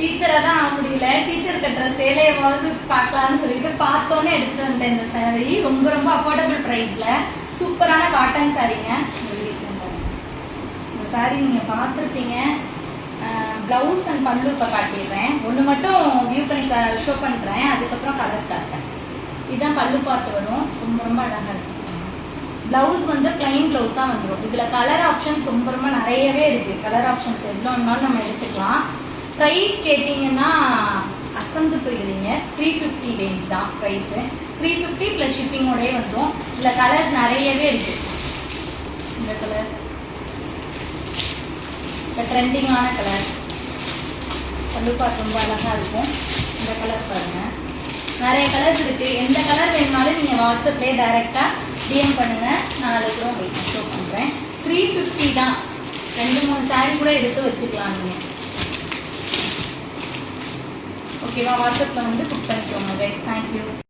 டீச்சராக தான் ஆக முடியல. டீச்சர் கட்டுற சேலையாவது பார்க்கலாம்னு சொல்லிட்டு பார்த்தோன்னே எடுத்துட்டு வந்தேன். இந்த சாரீ ரொம்ப ரொம்ப அஃபோர்டபுள் ப்ரைஸ்ல சூப்பரான காட்டன் சாரீங்க. இந்த சாரீ நீங்க பார்த்துருப்பீங்க. பிளவுஸ் அண்ட் பல்லு இப்போ காட்டிடுறேன். ஒன்று மட்டும் வியூ பண்ணி ஷோ பண்ணுறேன், அதுக்கப்புறம் கலர்ஸ் காட்டுறேன். இதுதான் பல்லு பார்த்து வரும். ரொம்ப ரொம்ப அழகாக இருக்கும். பிளவுஸ் வந்து பிளைன் பிளவுஸாக வந்துடும். இதில் கலர் ஆப்ஷன்ஸ் ரொம்ப ரொம்ப நிறையவே இருக்குது. கலர் ஆப்ஷன்ஸ் எவ்வளோன்னாலும் நம்ம எடுத்துக்கலாம். ப்ரைஸ் கேட்டிங்கன்னா அசந்து போயிடுறீங்க. 350 ரேஞ்ச் தான் ப்ரைஸு. 350 ப்ளஸ் ஷிப்பிங்கோடய வந்துடும். இதில் கலர்ஸ் நிறையவே இருக்குது. இந்த கலர் இப்போ ட்ரெண்டிங்கான கலர். பல்லு பார்த்து ரொம்ப அழகாக இருக்கும். இந்த கலர் பாருங்கள். நிறைய கலர்ஸ் இருக்குது. எந்த கலர் வேணுனாலும் நீங்கள் வாட்ஸ்அப்லேயே டைரெக்டாக டிஎம் பண்ணுங்கள். நான் அதுக்கு உங்களுக்கு ஷோ பண்ணுறேன். 350 தான். 2-3 சாரீ கூட எடுத்து வச்சுக்கலாம் நீங்கள். ஓகேவா? வாட்ஸ்அப்பில் வந்து புக் பண்ணிக்கலாம்.